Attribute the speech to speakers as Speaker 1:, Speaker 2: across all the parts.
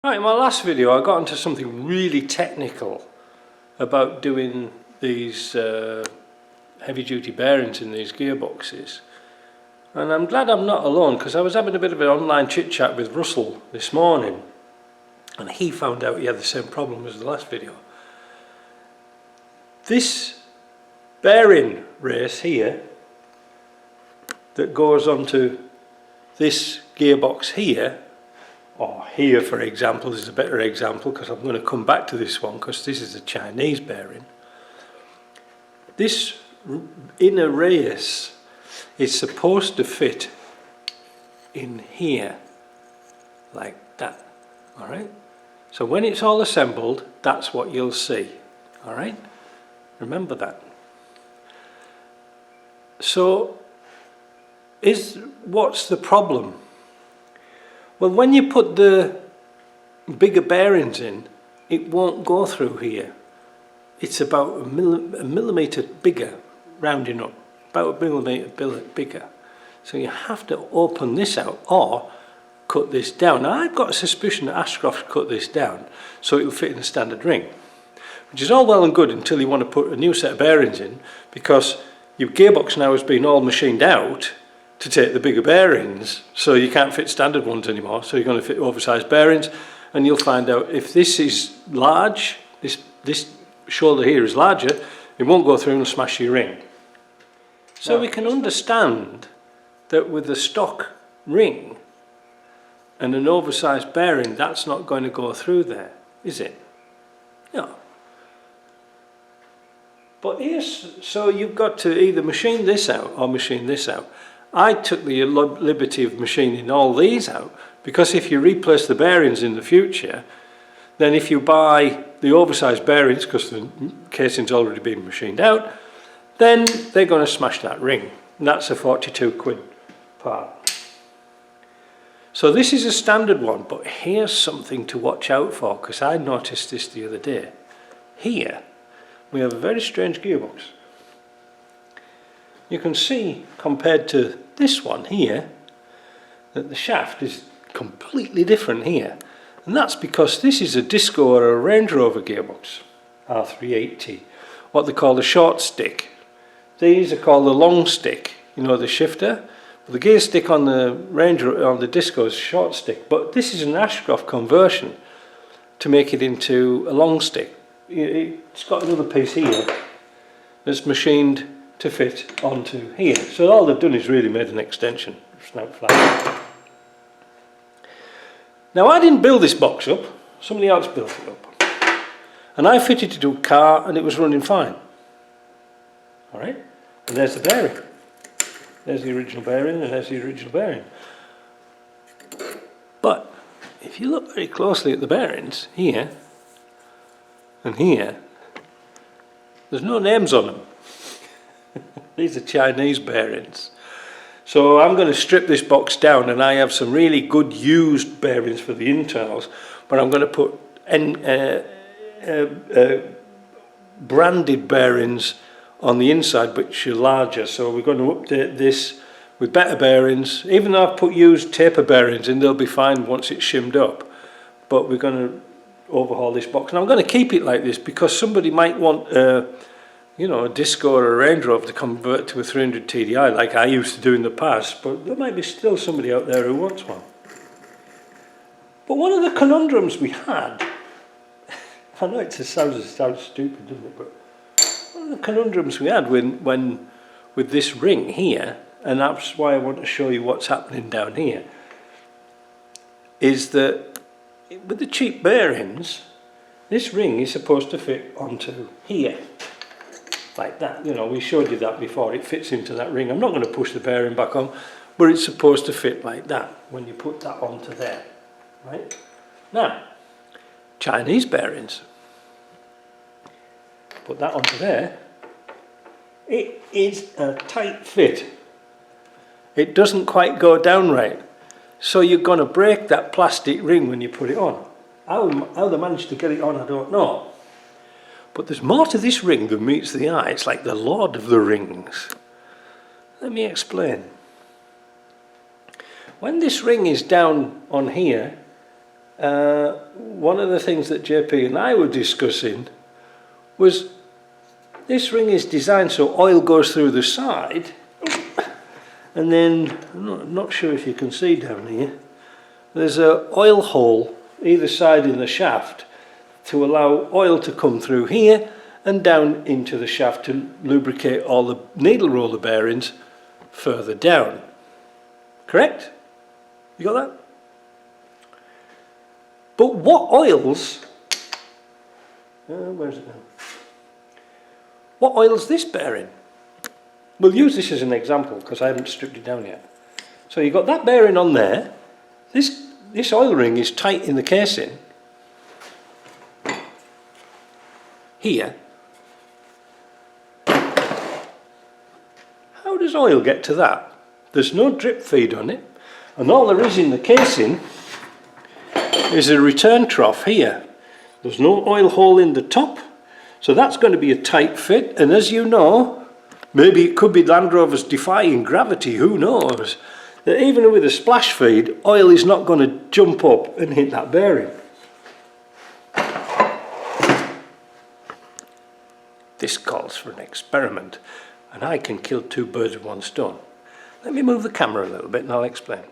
Speaker 1: Right, in my last video I got into something really technical about doing these heavy duty bearings in these gearboxes, and I'm glad I'm not alone, because I was having a bit of an online chit chat with Russell this morning and he found out he had the same problem as the last video. This bearing race here that goes onto this gearbox here, or here for example is a better example, because I'm going to come back to this one because this is a Chinese bearing. This inner race is supposed to fit in here like that, alright? So when it's all assembled, that's what you'll see, alright? Remember that. So what's the problem? Well, when you put the bigger bearings in, it won't go through here. It's about a millimetre bigger, rounding up, about a millimetre bigger. So you have to open this out or cut this down. Now, I've got a suspicion that Ashcroft cut this down so it'll fit in a standard ring, which is all well and good until you want to put a new set of bearings in, because your gearbox now has been all machined out to take the bigger bearings, so you can't fit standard ones anymore, so you're going to fit oversized bearings, and you'll find out if this is large, this shoulder here is larger, it won't go through and smash your ring. So we can understand that with a stock ring and an oversized bearing, that's not going to go through there, is it? No. But here's, so you've got to either machine this out or machine this out. I took the liberty of machining all these out, because if you replace the bearings in the future, then if you buy the oversized bearings, because the casing's already been machined out, then they're going to smash that ring. And that's a 42 quid part. So this is a standard one, but here's something to watch out for, because I noticed this the other day. Here we have a very strange gearbox. You can see, compared to this one here, that the shaft is completely different here. And that's because this is a Disco or a Range Rover gearbox, R380, what they call the short stick. These are called the long stick, you know, the shifter. The gear stick on the on the Disco is short stick, but this is an Ashcroft conversion to make it into a long stick. It's got another piece here that's machined to fit onto here. So all they've done is really made an extension, snout flat. Now, I didn't build this box up, somebody else built it up. And I fitted it to a car and it was running fine. Alright, and there's the bearing. There's the original bearing and there's the original bearing. But if you look very closely at the bearings, here and here, there's no names on them. These are Chinese bearings. So I'm going to strip this box down, and I have some really good used bearings for the internals, but I'm going to put branded bearings on the inside which are larger. So we're going to update this with better bearings. Even though I've put used taper bearings in, they'll be fine once it's shimmed up. But we're going to overhaul this box, and I'm going to keep it like this because somebody might want you know, a Disco or a Range Rover to convert to a 300 TDI like I used to do in the past, but there might be still somebody out there who wants one. But one of the conundrums we had, I know it sounds stupid, doesn't it, but one of the conundrums we had when with this ring here, and that's why I want to show you what's happening down here, is that with the cheap bearings, this ring is supposed to fit onto here. Like that, you know, we showed you that before, it fits into that ring. I'm not going to push the bearing back on, but it's supposed to fit like that when you put that onto there, right? Now, Chinese bearings, put that onto there, it is a tight fit. It doesn't quite go down right, so you're going to break that plastic ring when you put it on. How they managed to get it on, I don't know. But there's more to this ring than meets the eye. It's like the Lord of the Rings. Let me explain. When this ring is down on here, one of the things that JP and I were discussing was this ring is designed so oil goes through the side, and then I'm not sure if you can see down here, there's an oil hole either side in the shaft to allow oil to come through here and down into the shaft to lubricate all the needle roller bearings further down. Correct? You got that? But what oils, where's it now? What oil's this bearing? We'll use this as an example because I haven't stripped it down yet. So you've got that bearing on there. This oil ring is tight in the casing. Here. How does oil get to that? There's no drip feed on it, and all there is in the casing is a return trough here. There's no oil hole in the top, so that's going to be a tight fit, and as you know, maybe it could be Land Rover's defying gravity, who knows, that even with a splash feed, oil is not going to jump up and hit that bearing. This calls for an experiment, and I can kill two birds with one stone. Let me move the camera a little bit and I'll explain.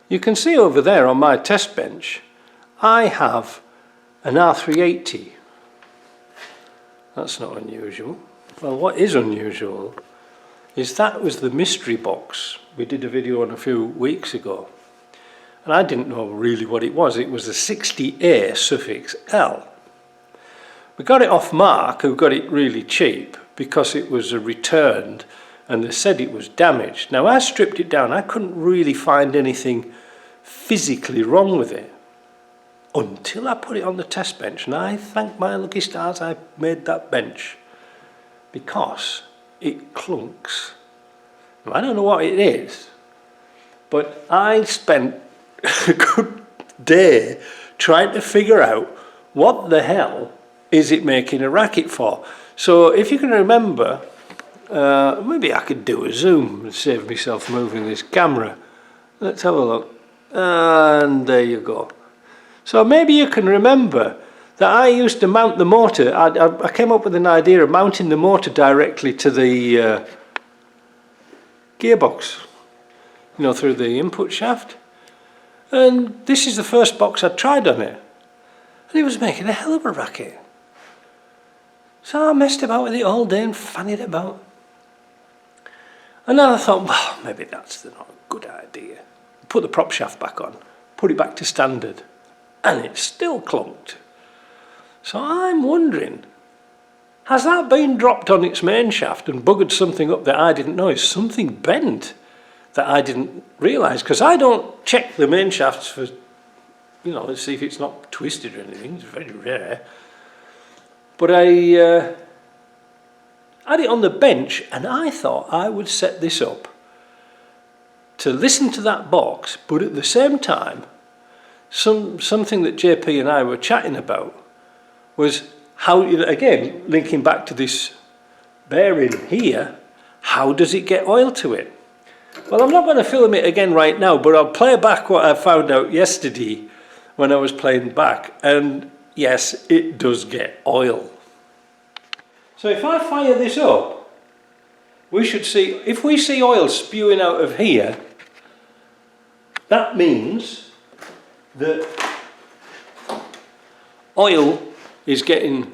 Speaker 1: You can see over there on my test bench, I have an R380. That's not unusual. Well, what is unusual is that was the mystery box we did a video on a few weeks ago. And I didn't know really what it was. It was a 60A suffix L. We got it off Mark, who got it really cheap, because it was returned and they said it was damaged. Now I stripped it down, I couldn't really find anything physically wrong with it until I put it on the test bench, and I thank my lucky stars I made that bench because it clunks. Now, I don't know what it is, but I spent a good day trying to figure out what the hell is it making a racket for. So if you can remember, maybe I could do a zoom and save myself moving this camera. Let's have a look. And there you go. So maybe you can remember that I used to mount the motor. I came up with an idea of mounting the motor directly to the gearbox, you know, through the input shaft. And this is the first box I tried on it. And it was making a hell of a racket. So I messed about with it all day and fannied about. And then I thought, well, maybe that's not a good idea. Put the prop shaft back on, put it back to standard, and it still clunked. So I'm wondering, has that been dropped on its main shaft and buggered something up that I didn't know? Is something bent that I didn't realise? Because I don't check the main shafts for, you know, let's see if it's not twisted or anything. It's very rare. But I had it on the bench, and I thought I would set this up to listen to that box, but at the same time, something that JP and I were chatting about was how, again, linking back to this bearing here, how does it get oil to it? Well, I'm not going to film it again right now, but I'll play back what I found out yesterday when I was playing back, and yes, it does get oil. So if I fire this up, we should see, if we see oil spewing out of here, that means that oil is getting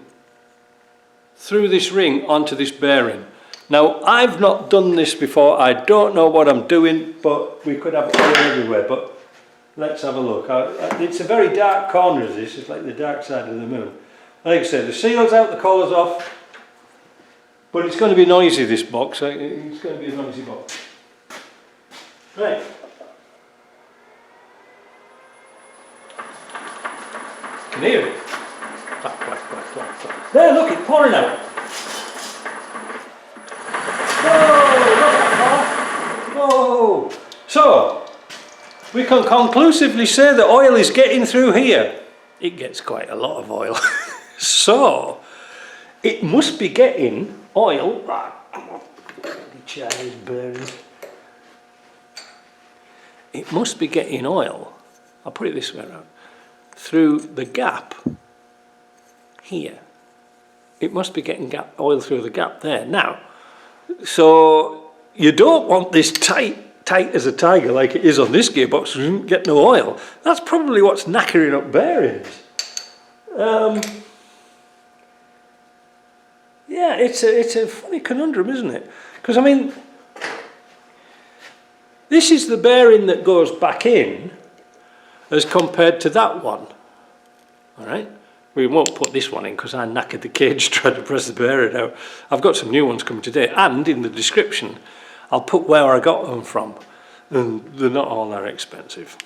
Speaker 1: through this ring onto this bearing. Now, I've not done this before, I don't know what I'm doing, but we could have oil everywhere, but let's have a look. It's a very dark corner of this, it's like the dark side of the moon. Like I said, the seal's out, the collar's off, but it's going to be noisy, this box. It's going to be a noisy box. Right. You can hear it. Clack, clack, clack, clack, clack. There, look, it's pouring out. Whoa, not that far. Whoa. So, we can conclusively say that oil is getting through here. It gets quite a lot of oil. So, it must be getting oil. Chinese bearings. It must be getting oil. I'll put it this way around. through the gap here. It must be getting oil through the gap there. Now, so you don't want this tight as a tiger like it is on this gearbox, so you don't get no oil. That's probably what's knackering up bearings. Yeah, it's a funny conundrum, isn't it? Because I mean, this is the bearing that goes back in as compared to that one. All right, we won't put this one in because I knackered the cage trying to press the bearing out. I've got some new ones coming today, and in the description I'll put where I got them from, and they're not all that expensive.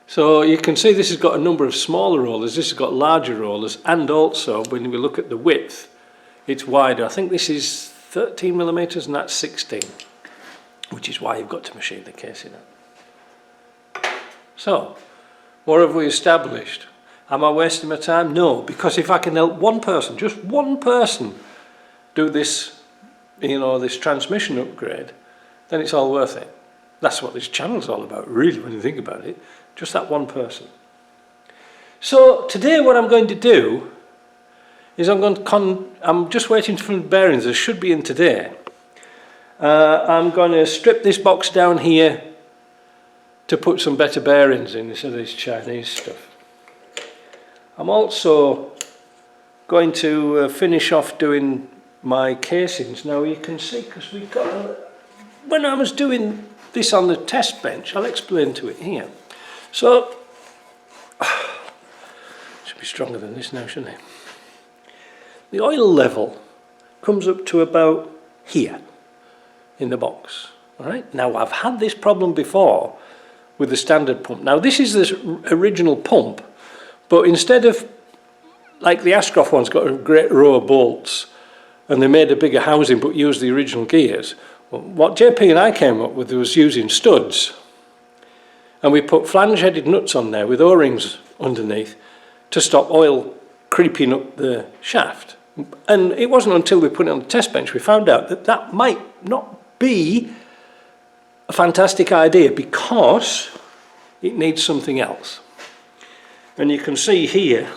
Speaker 1: So you can see this has got a number of smaller rollers, this has got larger rollers, and also when we look at the width, it's wider. I think this is 13 millimeters and that's 16, which is why you've got to machine the casing up. So, what have we established? Am I wasting my time? No, because if I can help one person, just one person, do this, you know, this transmission upgrade, then it's all worth it. That's what this channel's all about, really, when you think about it. Just that one person. So today what I'm going to do is I'm just waiting for the bearings. They should be in today. I'm going to strip this box down here to put some better bearings in instead of this Chinese stuff. I'm also going to finish off doing my casings. Now you can see, because we've got when I was doing this on the test bench, I'll explain to it here. So, should be stronger than this now, shouldn't it? The oil level comes up to about here in the box. All right. Now I've had this problem before with the standard pump. Now this is this original pump, but instead of like the Ashcroft one's got a great row of bolts, and they made a bigger housing but used the original gears. Well, what JP and I came up with was using studs. And we put flange-headed nuts on there with O-rings underneath to stop oil creeping up the shaft. And it wasn't until we put it on the test bench we found out that that might not be a fantastic idea because it needs something else. And you can see here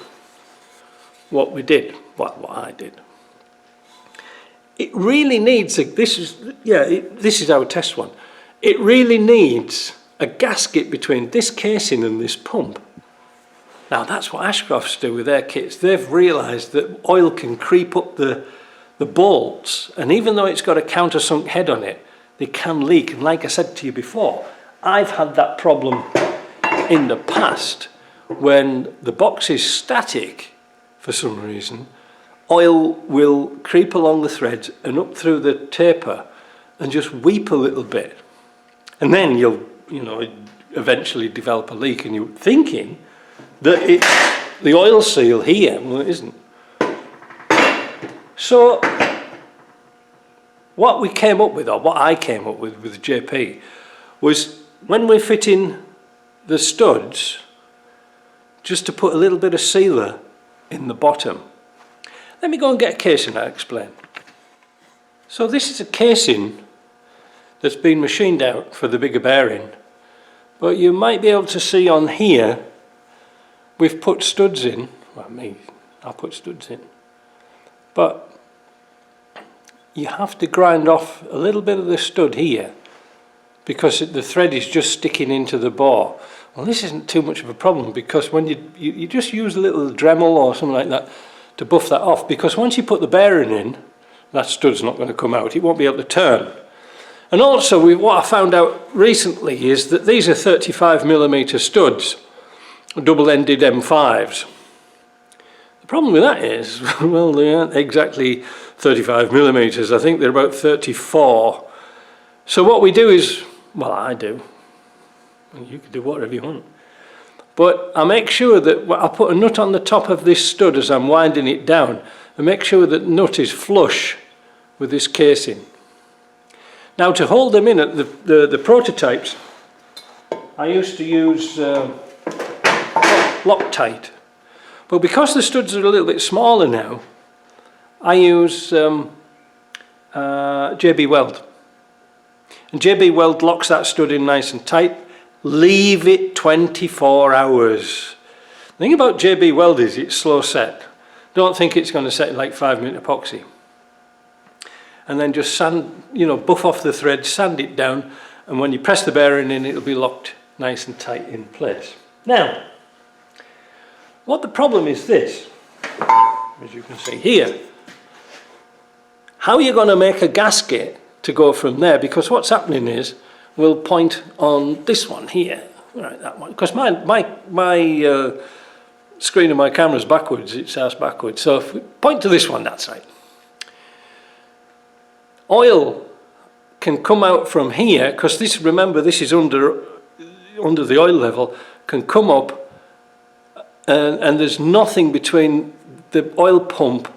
Speaker 1: what we did, what I did. It really needs this is our test one. It really needs a gasket between this casing and this pump. Now that's what Ashcrofts do with their kits. They've realised that oil can creep up the bolts, and even though it's got a countersunk head on it, they can leak. And like I said to you before, I've had that problem in the past when the box is static for some reason. Oil will creep along the threads and up through the taper and just weep a little bit. And then you'll eventually develop a leak, and you're thinking that it's the oil seal here. Well, it isn't. So what we came up with, or what I came up with JP, was when we're fitting the studs, just to put a little bit of sealer in the bottom. Let me go and get a casing, I'll explain. So this is a casing that's been machined out for the bigger bearing, but you might be able to see on here we've put studs in. Well, I'll put studs in, but you have to grind off a little bit of the stud here because the thread is just sticking into the bore. Well, this isn't too much of a problem because when you just use a little Dremel or something like that to buff that off, because once you put the bearing in, that stud's not going to come out. It won't be able to turn. And also, what I found out recently is that these are 35mm studs, double-ended M5s. The problem with that is, well, they aren't exactly 35mm. I think they're about 34. So what we do is, well, I do. You can do whatever you want. But I make sure that I put a nut on the top of this stud as I'm winding it down, and make sure that the nut is flush with this casing. Now, to hold them in at the prototypes, I used to use Loctite. But because the studs are a little bit smaller now, I use JB Weld. And JB Weld locks that stud in nice and tight, leave it 24 hours. The thing about JB Weld is it's slow set. Don't think it's going to set like 5-minute epoxy. And then just sand, buff off the thread, sand it down, and when you press the bearing in, it'll be locked nice and tight in place. Now, what the problem is this, as you can see here, how are you going to make a gasket to go from there? Because what's happening is, we'll point on this one here, right, that one, because my screen of my camera's backwards, it's ass backwards, so if we point to this one, that's right. Oil can come out from here, because this, remember, this is under the oil level, can come up, and there's nothing between the oil pump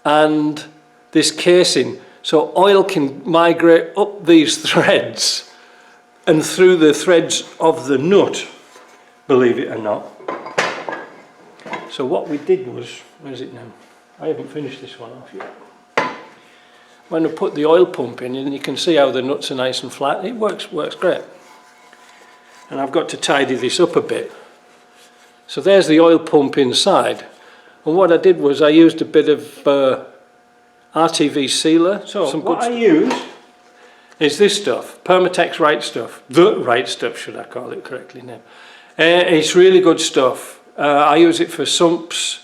Speaker 1: and this casing, so oil can migrate up these threads and through the threads of the nut, believe it or not. So what we did was, where is it now? I haven't finished this one off yet. When we put the oil pump in, and you can see how the nuts are nice and flat, it works great. And I've got to tidy this up a bit. So there's the oil pump inside. And what I did was I used a bit of RTV sealer. So what I use is this stuff, Permatex Right Stuff. The Right Stuff, should I call it correctly now. It's really good stuff. I use it for sumps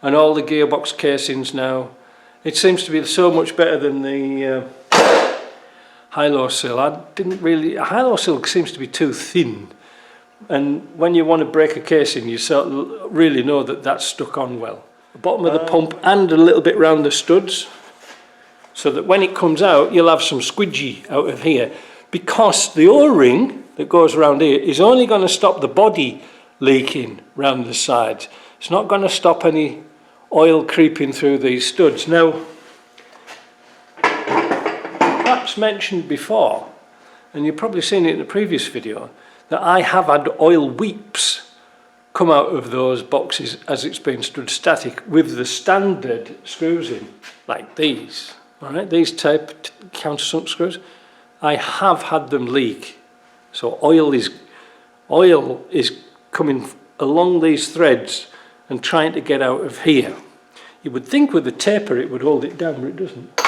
Speaker 1: and all the gearbox casings now. It seems to be so much better than the high-low sil. High-low sil seems to be too thin. And when you want to break a casing, you sort of really know that that's stuck on well. The bottom of the pump and a little bit round the studs, so that when it comes out, you'll have some squidgy out of here. Because the O-ring that goes around here is only going to stop the body leaking round the sides. It's not going to stop any oil creeping through these studs. Now, perhaps mentioned before, and you've probably seen it in a previous video, that I have had oil weeps come out of those boxes as it's been stood static with the standard screws in, like these. All right, these type countersunk screws, I have had them leak. So oil is coming along these threads and trying to get out of here. You would think with the taper it would hold it down, but it doesn't.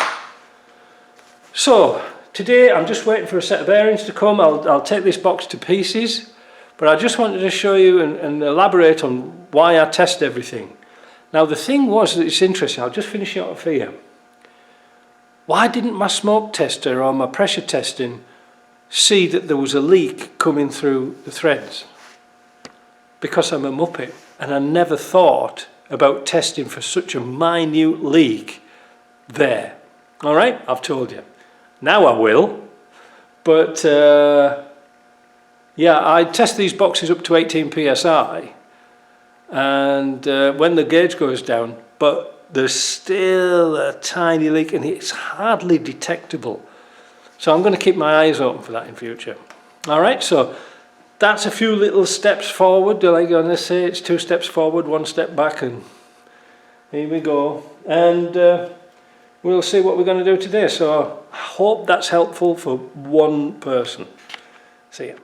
Speaker 1: So today I'm just waiting for a set of bearings to come. I'll take this box to pieces, but I just wanted to show you and elaborate on why I test everything. Now the thing was that it's interesting, I'll just finish it off here. Why didn't my smoke tester or my pressure testing see that there was a leak coming through the threads? Because I'm a muppet and I never thought about testing for such a minute leak there. All right, I've told you. Now I will, but yeah, I test these boxes up to 18 psi, and when the gauge goes down, but there's still a tiny leak and it's hardly detectable. So I'm going to keep my eyes open for that in future. All right, so that's a few little steps forward. Like I'm going to say, it's 2 steps forward, 1 step back, and here we go. And we'll see what we're going to do today. So I hope that's helpful for one person. See ya.